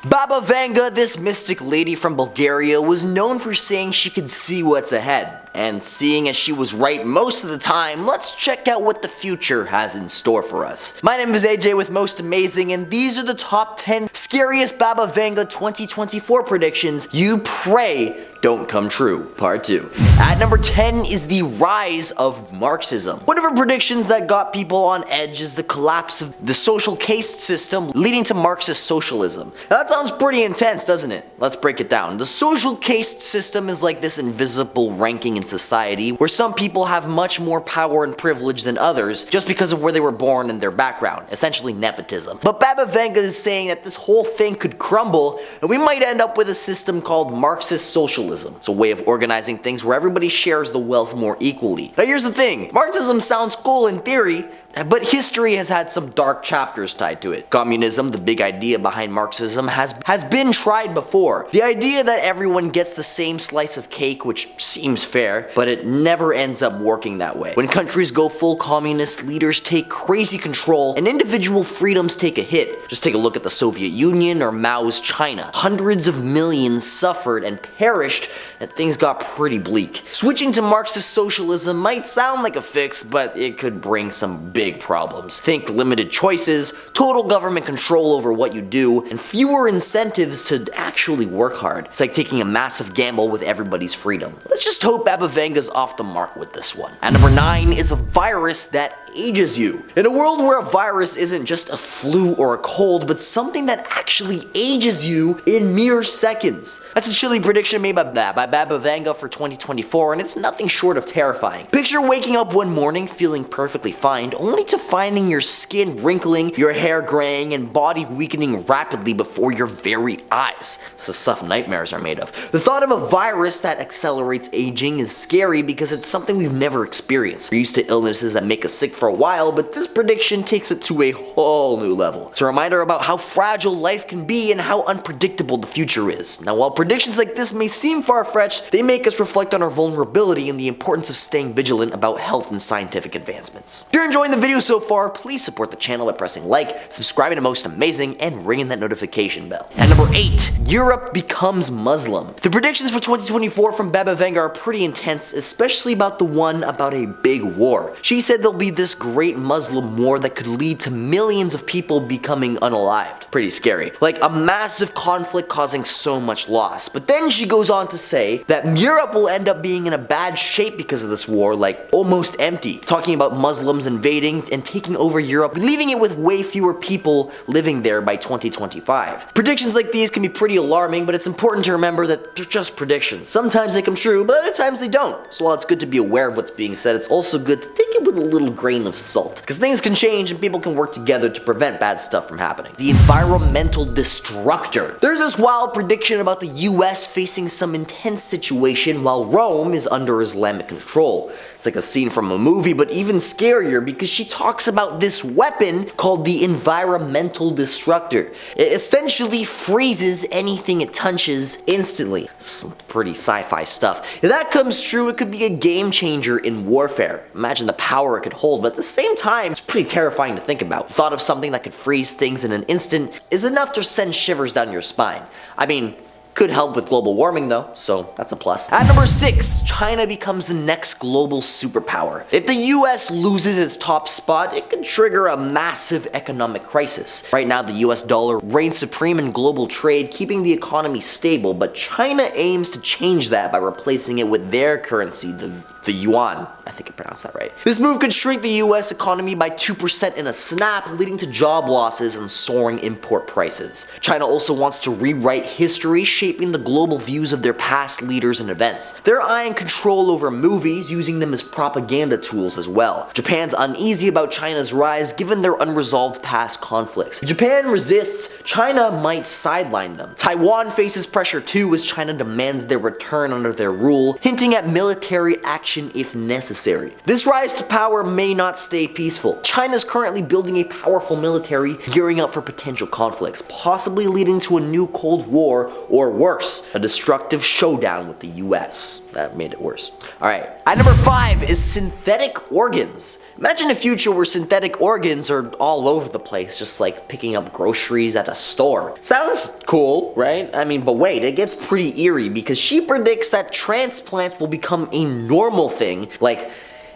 Baba Vanga, this mystic lady from Bulgaria, was known for saying she could see what's ahead. And seeing as she was right most of the time, let's check out what the future has in store for us. My name is AJ with Most Amazing, and these are the top 10 scariest Baba Vanga 2024 predictions you pray don't come true. Part 2. At number 10 is the rise of Marxism. One of her predictions that got people on edge is the collapse of the social caste system leading to Marxist socialism. Now, that sounds pretty intense, doesn't it? Let's break it down. The social caste system is like this invisible ranking in society where some people have much more power and privilege than others just because of where they were born and their background, essentially nepotism. But Baba Vanga is saying that this whole thing could crumble and we might end up with a system called Marxist socialism. It's a way of organizing things where everybody shares the wealth more equally. Now here's the thing, Marxism sounds cool in theory, but history has had some dark chapters tied to it. Communism, the big idea behind Marxism, has been tried before. The idea that everyone gets the same slice of cake, which seems fair, but it never ends up working that way. When countries go full communist, leaders take crazy control, and individual freedoms take a hit. Just take a look at the Soviet Union or Mao's China. Hundreds of millions suffered and perished, and things got pretty bleak. Switching to Marxist socialism might sound like a fix, but it could bring some big problems. Think limited choices, total government control over what you do, and fewer incentives to actually work hard. It's like taking a massive gamble with everybody's freedom. Let's just hope Baba Vanga's off the mark with this one. At number 9 is a virus that ages you. In a world where a virus isn't just a flu or a cold, but something that actually ages you in mere seconds. That's a chilly prediction made by Baba Vanga for 2024, and it's nothing short of terrifying. Picture waking up one morning feeling perfectly fine, only to finding your skin wrinkling, your hair graying, and body weakening rapidly before your very eyes. It's the stuff nightmares are made of. The thought of a virus that accelerates aging is scary because it's something we've never experienced. We're used to illnesses that make us sick for a while, but this prediction takes it to a whole new level. It's a reminder about how fragile life can be and how unpredictable the future is. Now, while predictions like this may seem far-fetched, they make us reflect on our vulnerability and the importance of staying vigilant about health and scientific advancements. If you're enjoying the video so far, please support the channel by pressing like, subscribing to Most Amazing, and ringing that notification bell. At number 8, Europe becomes Muslim. The predictions for 2024 from Baba Vanga are pretty intense, especially about the one about a big war. She said there'll be this great Muslim war that could lead to millions of people becoming unalived. Pretty scary. Like a massive conflict causing so much loss. But then she goes on to say that Europe will end up being in a bad shape because of this war, like almost empty. Talking about Muslims invading and taking over Europe, leaving it with way fewer people living there by 2025. Predictions like these can be pretty alarming, but it's important to remember that they're just predictions. Sometimes they come true, but other times they don't. So while it's good to be aware of what's being said, it's also good to take it with a little grain of salt. Because things can change and people can work together to prevent bad stuff from happening. The environmental destructor. There's this wild prediction about the US facing some intense situation while Rome is under Islamic control. It's like a scene from a movie, but even scarier because she talks about this weapon called the environmental destructor. It essentially freezes anything it touches instantly. Some pretty sci-fi stuff. If that comes true, it could be a game changer in warfare. Imagine the power it could hold, but at the same time, it's pretty terrifying to think about. The thought of something that could freeze things in an instant is enough to send shivers down your spine. I mean, could help with global warming though, so that's a plus. At number 6, China becomes the next global superpower. If the US loses its top spot, it could trigger a massive economic crisis. Right now, the US dollar reigns supreme in global trade, keeping the economy stable, but China aims to change that by replacing it with their currency, the yuan. I think I pronounced that right. This move could shrink the US economy by 2% in a snap, leading to job losses and soaring import prices. China also wants to rewrite history, shaping the global views of their past leaders and events. They're eyeing control over movies, using them as propaganda tools as well. Japan's uneasy about China's rise given their unresolved past conflicts. If Japan resists, China might sideline them. Taiwan faces pressure too as China demands their return under their rule, hinting at military action if necessary. This rise to power may not stay peaceful. China's currently building a powerful military, gearing up for potential conflicts, possibly leading to a new Cold War or worse, a destructive showdown with the US. that made it worse. Alright, at number 5 is synthetic organs. Imagine a future where synthetic organs are all over the place, just like picking up groceries at a store. Sounds cool, right? I mean, but wait, it gets pretty eerie because she predicts that transplants will become a normal thing, like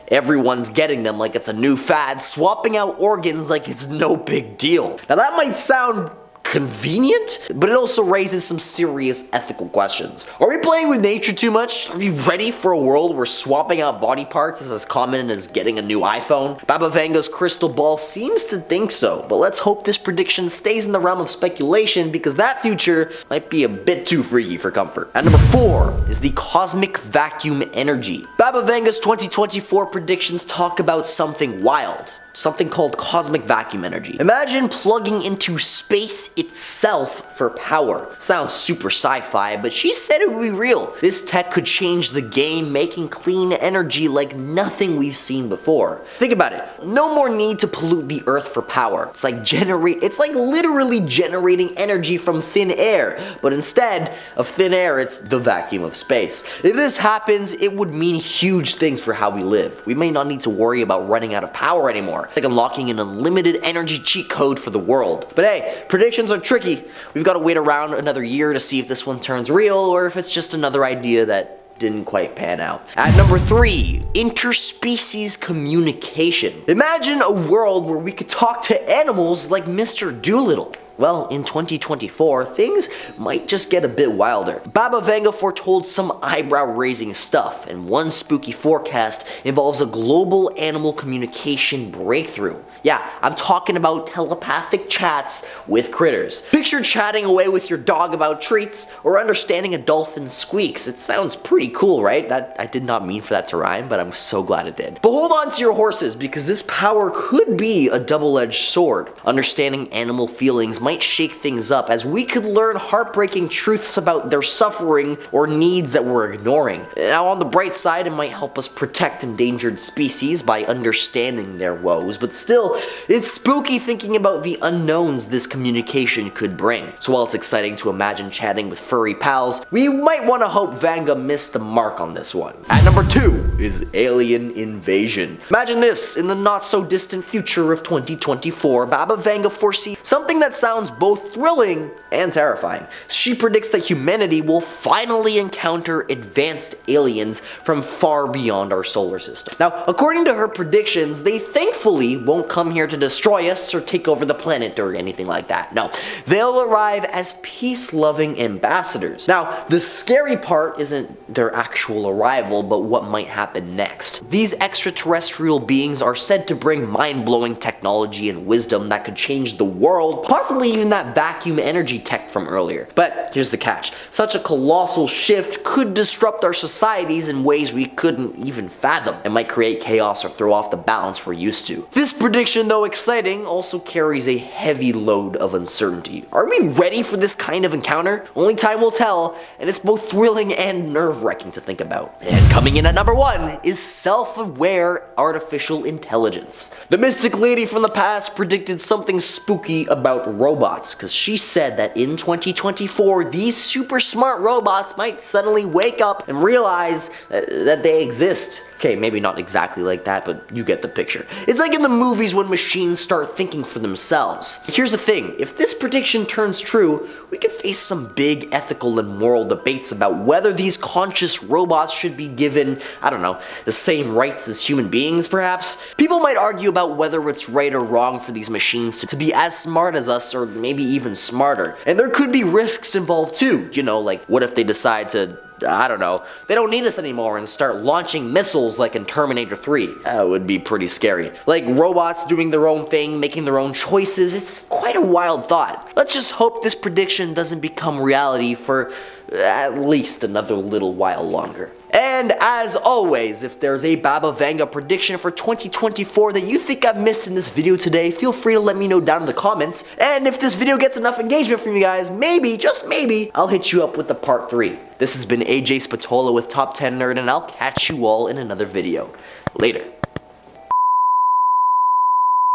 everyone's getting them like it's a new fad, swapping out organs like it's no big deal. Now that might sound convenient, but it also raises some serious ethical questions. Are we playing with nature too much? Are we ready for a world where swapping out body parts is as common as getting a new iPhone? Baba Vanga's crystal ball seems to think so, but let's hope this prediction stays in the realm of speculation because that future might be a bit too freaky for comfort. At number 4 is the cosmic vacuum energy. Baba Vanga's 2024 predictions talk about something wild. Something called cosmic vacuum energy. Imagine plugging into space itself for power. Sounds super sci-fi, but she said it would be real. This tech could change the game, making clean energy like nothing we've seen before. Think about it. No more need to pollute the earth for power. It's like literally generating energy from thin air, but instead of thin air, it's the vacuum of space. If this happens, it would mean huge things for how we live. We may not need to worry about running out of power anymore. Like unlocking an unlimited energy cheat code for the world. But hey, predictions are tricky. We've got to wait around another year to see if this one turns real or if it's just another idea that didn't quite pan out. At number 3, interspecies communication. Imagine a world where we could talk to animals like Mr. Doolittle. Well, in 2024, things might just get a bit wilder. Baba Vanga foretold some eyebrow-raising stuff, and one spooky forecast involves a global animal communication breakthrough. Yeah, I'm talking about telepathic chats with critters. Picture chatting away with your dog about treats, or understanding a dolphin's squeaks. It sounds pretty cool, right? I did not mean for that to rhyme, but I'm so glad it did. But hold on to your horses, because this power could be a double-edged sword. Understanding animal feelings might shake things up, as we could learn heartbreaking truths about their suffering or needs that we're ignoring. Now, on the bright side, it might help us protect endangered species by understanding their woes, but still, it's spooky thinking about the unknowns this communication could bring. So while it's exciting to imagine chatting with furry pals, we might want to hope Vanga missed the mark on this one. At number 2 is alien invasion. Imagine this, in the not so distant future of 2024, Baba Vanga foresees something that sounds both thrilling and terrifying. She predicts that humanity will finally encounter advanced aliens from far beyond our solar system. Now, according to her predictions, they thankfully won't come here to destroy us or take over the planet or anything like that. No, they'll arrive as peace-loving ambassadors. Now, the scary part isn't their actual arrival, but what might happen next. These extraterrestrial beings are said to bring mind-blowing technology and wisdom that could change the world, possibly even that vacuum energy tech from earlier. But here's the catch. Such a colossal shift could disrupt our societies in ways we couldn't even fathom. It might create chaos or throw off the balance we're used to. This prediction, though exciting, also carries a heavy load of uncertainty. Are we ready for this kind of encounter? Only time will tell, and it's both thrilling and nerve-wracking to think about. And coming in at number 1 is self-aware artificial intelligence. The mystic lady from the past predicted something spooky about robots, because she said that in 2024, these super smart robots might suddenly wake up and realize that they exist. Okay, maybe not exactly like that, but you get the picture. It's like in the movies when machines start thinking for themselves. Here's the thing, if this prediction turns true, we could face some big ethical and moral debates about whether these conscious robots should be given, I don't know, the same rights as human beings, perhaps? People might argue about whether it's right or wrong for these machines to be as smart as us, or maybe even smarter. And there could be risks involved too, you know, like what if they decide to, I don't know, they don't need us anymore and start launching missiles like in Terminator 3. That would be pretty scary. Like robots doing their own thing, making their own choices. It's quite a wild thought. Let's just hope this prediction doesn't become reality for at least another little while longer. And as always, if there's a Baba Vanga prediction for 2024 that you think I've missed in this video today, feel free to let me know down in the comments. And if this video gets enough engagement from you guys, maybe, just maybe, I'll hit you up with the part 3. This has been AJ Spatola with Top 10 Nerd, and I'll catch you all in another video. Later.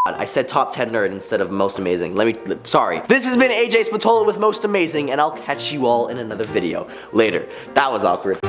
I said Top 10 Nerd instead of Most Amazing. Sorry. This has been AJ Spatola with Most Amazing, and I'll catch you all in another video. Later. That was awkward.